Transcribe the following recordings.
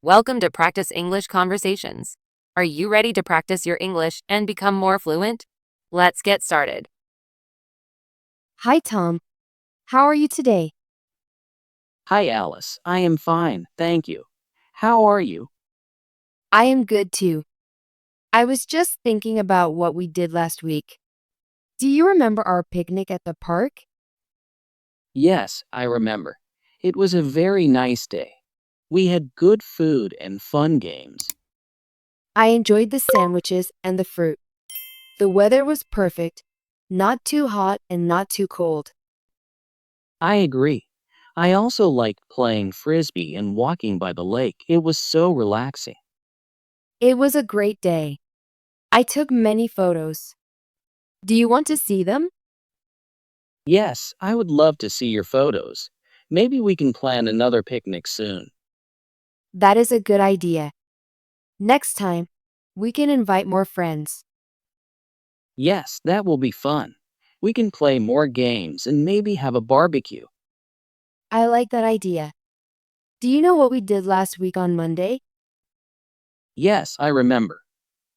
Welcome to Practice English Conversations. Are you ready to practice your English and become more fluent? Let's get started. Hi, Tom. How are you today? Hi, Alice. I am fine, thank you. How are you? I am good too. I was just thinking about what we did last week. Do you remember our picnic at the park? Yes, I remember. It was a very nice day. We had good food and fun games. I enjoyed the sandwiches and the fruit. The weather was perfect, not too hot and not too cold. I agree. I also liked playing frisbee and walking by the lake. It was so relaxing. It was a great day. I took many photos. Do you want to see them? Yes, I would love to see your photos. Maybe we can plan another picnic soon. That is a good idea. Next time, we can invite more friends. Yes, that will be fun. We can play more games and maybe have a barbecue. I like that idea. Do you know what we did last week on Monday? Yes, I remember.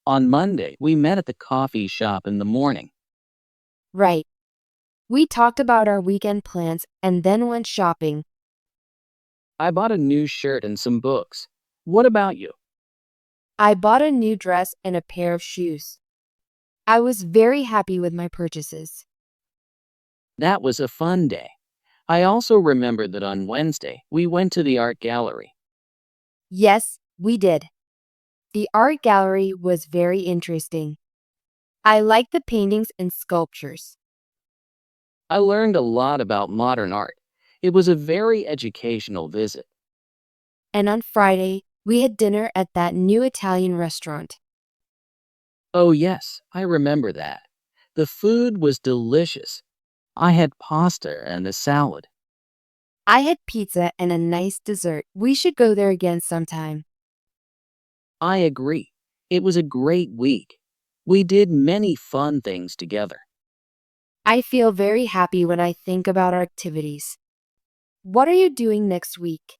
On Monday, we met at the coffee shop in the morning. Right. We talked about our weekend plans and then went shopping. I bought a new shirt and some books. What about you? I bought a new dress and a pair of shoes. I was very happy with my purchases. That was a fun day. I also remember that on Wednesday, we went to the art gallery. Yes, we did. The art gallery was very interesting. I liked the paintings and sculptures. I learned a lot about modern art. It was a very educational visit. And on Friday, we had dinner at that new Italian restaurant. Oh, yes, I remember that. The food was delicious. I had pasta and a salad. I had pizza and a nice dessert. We should go there again sometime. I agree. It was a great week. We did many fun things together. I feel very happy when I think about our activities. What are you doing next week?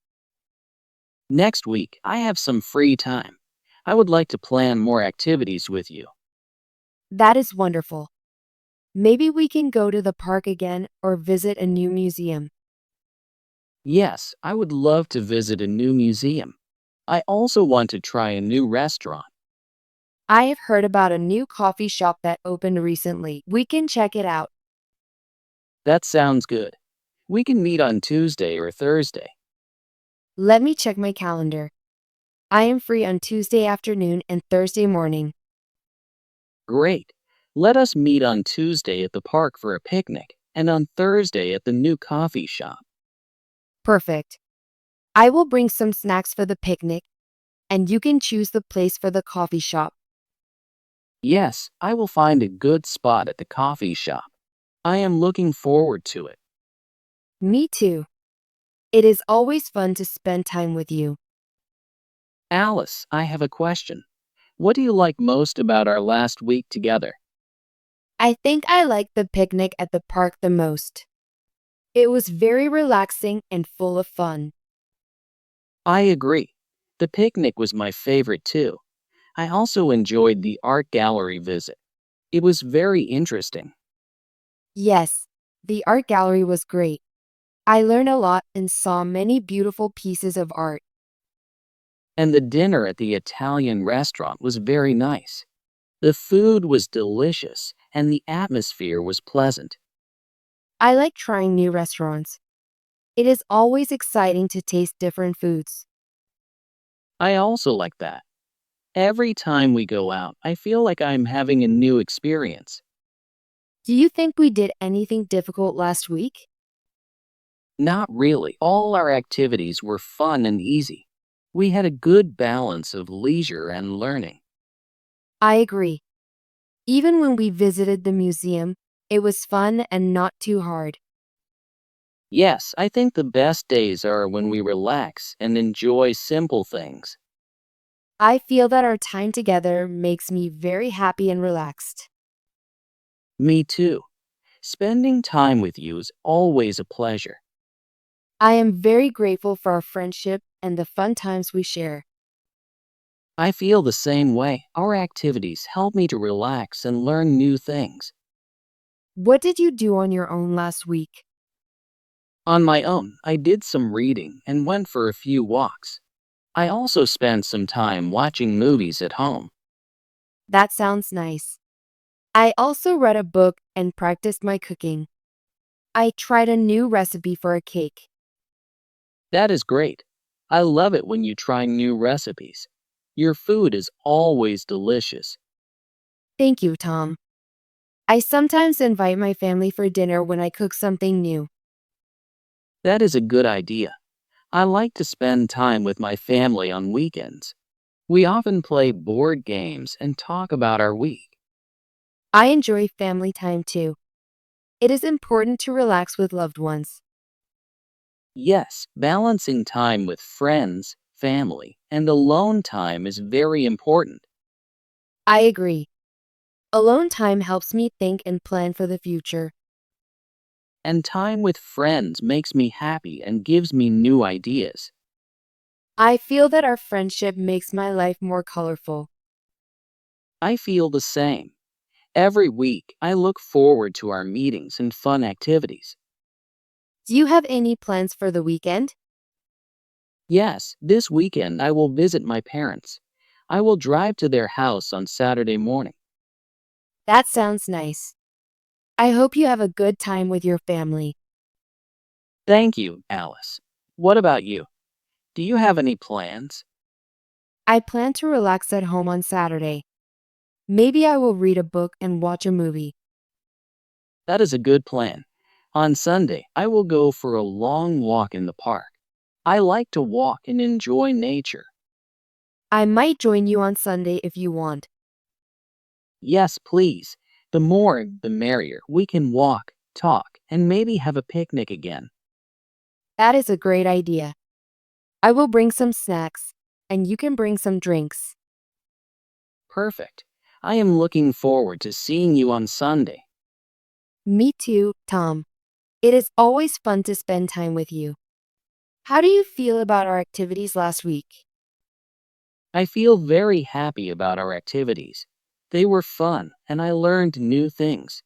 Next week, I have some free time. I would like to plan more activities with you. That is wonderful. Maybe we can go to the park again or visit a new museum. Yes, I would love to visit a new museum. I also want to try a new restaurant. I have heard about a new coffee shop that opened recently. We can check it out. That sounds good. We can meet on Tuesday or Thursday. Let me check my calendar. I am free on Tuesday afternoon and Thursday morning. Great. Let us meet on Tuesday at the park for a picnic and on Thursday at the new coffee shop. Perfect. I will bring some snacks for the picnic, and you can choose the place for the coffee shop. Yes, I will find a good spot at the coffee shop. I am looking forward to it. Me too. It is always fun to spend time with you. Alice, I have a question. What do you like most about our last week together? I think I like the picnic at the park the most. It was very relaxing and full of fun. I agree. The picnic was my favorite too. I also enjoyed the art gallery visit. It was very interesting. Yes, the art gallery was great. I learned a lot and saw many beautiful pieces of art. And the dinner at the Italian restaurant was very nice. The food was delicious and the atmosphere was pleasant. I like trying new restaurants. It is always exciting to taste different foods. I also like that. Every time we go out, I feel like I'm having a new experience. Do you think we did anything difficult last week? Not really. All our activities were fun and easy. We had a good balance of leisure and learning. I agree. Even when we visited the museum, it was fun and not too hard. Yes, I think the best days are when we relax and enjoy simple things. I feel that our time together makes me very happy and relaxed. Me too. Spending time with you is always a pleasure. I am very grateful for our friendship and the fun times we share. I feel the same way. Our activities help me to relax and learn new things. What did you do on your own last week? On my own, I did some reading and went for a few walks. I also spent some time watching movies at home. That sounds nice. I also read a book and practiced my cooking. I tried a new recipe for a cake. That is great. I love it when you try new recipes. Your food is always delicious. Thank you, Tom. I sometimes invite my family for dinner when I cook something new. That is a good idea. I like to spend time with my family on weekends. We often play board games and talk about our week. I enjoy family time too. It is important to relax with loved ones. Yes, balancing time with friends, family, and alone time is very important. I agree. Alone time helps me think and plan for the future. And time with friends makes me happy and gives me new ideas. I feel that our friendship makes my life more colorful. I feel the same. Every week, I look forward to our meetings and fun activities. Do you have any plans for the weekend? Yes, this weekend I will visit my parents. I will drive to their house on Saturday morning. That sounds nice. I hope you have a good time with your family. Thank you, Alice. What about you? Do you have any plans? I plan to relax at home on Saturday. Maybe I will read a book and watch a movie. That is a good plan. On Sunday, I will go for a long walk in the park. I like to walk and enjoy nature. I might join you on Sunday if you want. Yes, please. The more, the merrier. We can walk, talk, and maybe have a picnic again. That is a great idea. I will bring some snacks, and you can bring some drinks. Perfect. I am looking forward to seeing you on Sunday. Me too, Tom. It is always fun to spend time with you. How do you feel about our activities last week? I feel very happy about our activities. They were fun, and I learned new things.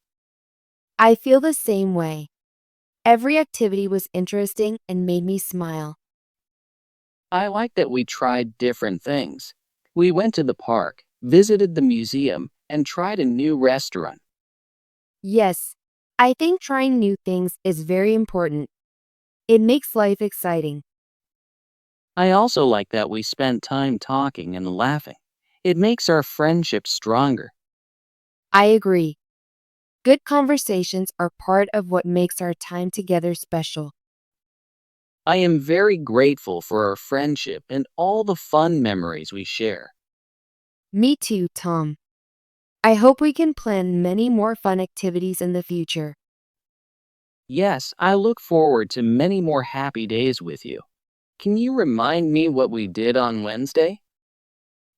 I feel the same way. Every activity was interesting and made me smile. I like that we tried different things. We went to the park, visited the museum, and tried a new restaurant. Yes, I think trying new things is very important. It makes life exciting. I also like that we spent time talking and laughing. It makes our friendship stronger. I agree. Good conversations are part of what makes our time together special. I am very grateful for our friendship and all the fun memories we share. Me too, Tom. I hope we can plan many more fun activities in the future. Yes, I look forward to many more happy days with you. Can you remind me what we did on Wednesday?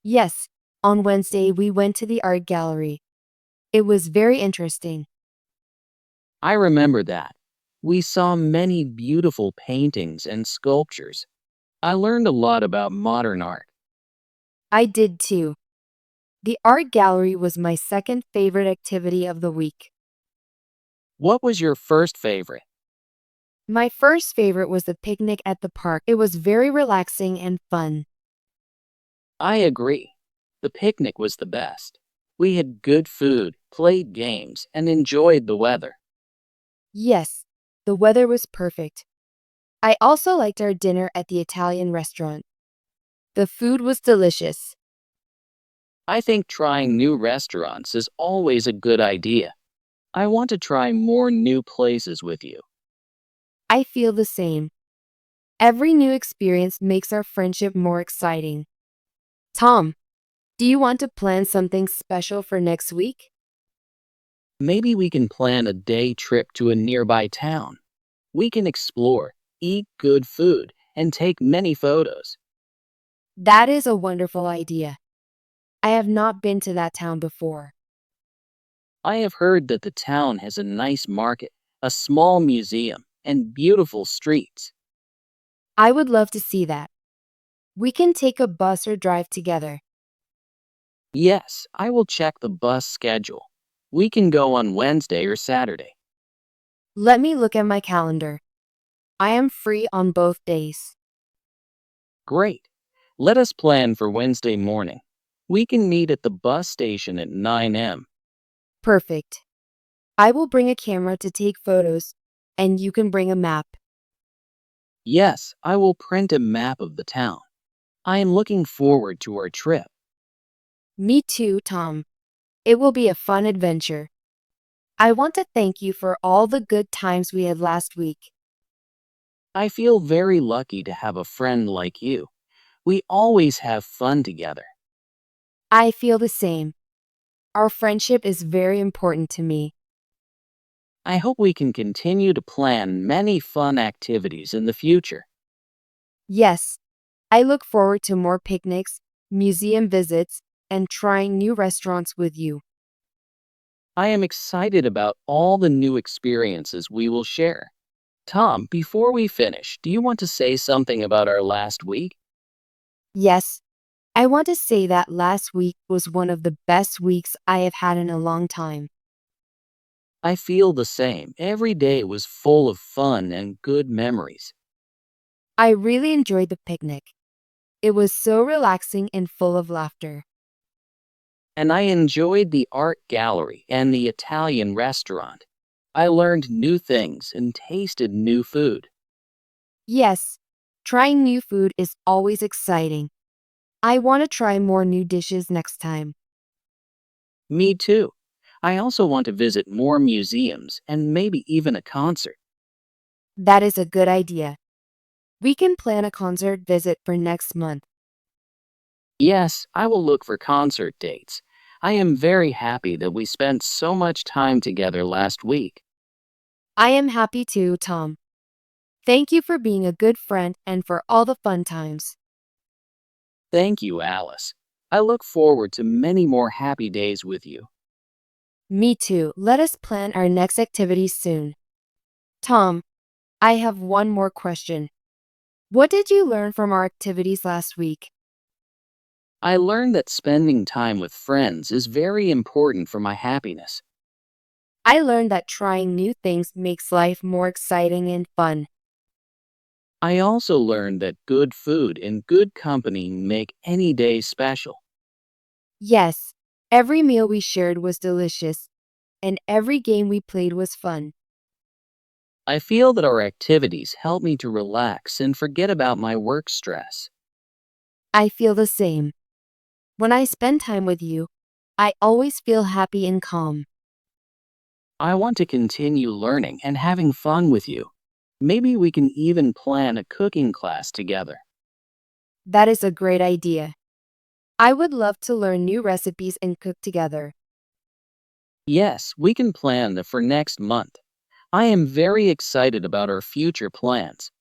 Yes, on Wednesday we went to the art gallery. It was very interesting. I remember that. We saw many beautiful paintings and sculptures. I learned a lot about modern art. I did too. The art gallery was my second favorite activity of the week. What was your first favorite? My first favorite was the picnic at the park. It was very relaxing and fun. I agree. The picnic was the best. We had good food, played games, and enjoyed the weather. Yes, the weather was perfect. I also liked our dinner at the Italian restaurant. The food was delicious. I think trying new restaurants is always a good idea. I want to try more new places with you. I feel the same. Every new experience makes our friendship more exciting. Tom, do you want to plan something special for next week? Maybe we can plan a day trip to a nearby town. We can explore, eat good food, and take many photos. That is a wonderful idea. I have not been to that town before. I have heard that the town has a nice market, a small museum, and beautiful streets. I would love to see that. We can take a bus or drive together. Yes, I will check the bus schedule. We can go on Wednesday or Saturday. Let me look at my calendar. I am free on both days. Great. Let us plan for Wednesday morning. We can meet at the bus station at 9 a.m. Perfect. I will bring a camera to take photos, and you can bring a map. Yes, I will print a map of the town. I am looking forward to our trip. Me too, Tom. It will be a fun adventure. I want to thank you for all the good times we had last week. I feel very lucky to have a friend like you. We always have fun together. I feel the same. Our friendship is very important to me. I hope we can continue to plan many fun activities in the future. Yes, I look forward to more picnics, museum visits, and trying new restaurants with you. I am excited about all the new experiences we will share. Tom, before we finish, do you want to say something about our last week? Yes, I want to say that last week was one of the best weeks I have had in a long time. I feel the same. Every day was full of fun and good memories. I really enjoyed the picnic. It was so relaxing and full of laughter. And I enjoyed the art gallery and the Italian restaurant. I learned new things and tasted new food. Yes, trying new food is always exciting. I want to try more new dishes next time. Me too. I also want to visit more museums and maybe even a concert. That is a good idea. We can plan a concert visit for next month. Yes, I will look for concert dates. I am very happy that we spent so much time together last week. I am happy too, Tom. Thank you for being a good friend and for all the fun times. Thank you, Alice. I look forward to many more happy days with you. Me too. Let us plan our next activity soon. Tom, I have one more question. What did you learn from our activities last week? I learned that spending time with friends is very important for my happiness. I learned that trying new things makes life more exciting and fun. I also learned that good food and good company make any day special. Yes, every meal we shared was delicious, and every game we played was fun. I feel that our activities help me to relax and forget about my work stress. I feel the same. When I spend time with you, I always feel happy and calm. I want to continue learning and having fun with you. Maybe we can even plan a cooking class together. That is a great idea. I would love to learn new recipes and cook together. Yes, we can plan that for next month. I am very excited about our future plans.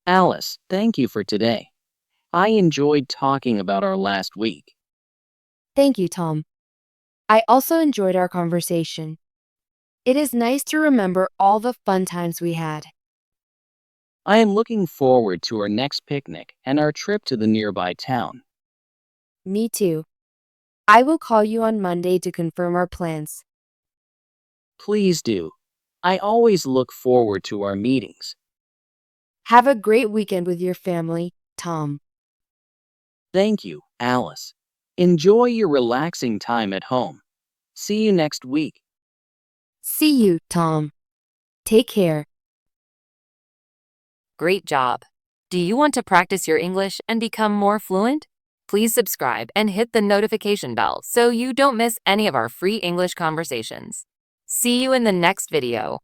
Alice, thank you for today. I enjoyed talking about our last week. Thank you, Tom. I also enjoyed our conversation. It is nice to remember all the fun times we had. I am looking forward to our next picnic and our trip to the nearby town. Me too. I will call you on Monday to confirm our plans. Please do. I always look forward to our meetings. Have a great weekend with your family, Tom. Thank you, Alice. Enjoy your relaxing time at home. See you next week. See you, Tom. Take care. Great job. Do you want to practice your English and become more fluent? Please subscribe and hit the notification bell so you don't miss any of our free English conversations. See you in the next video.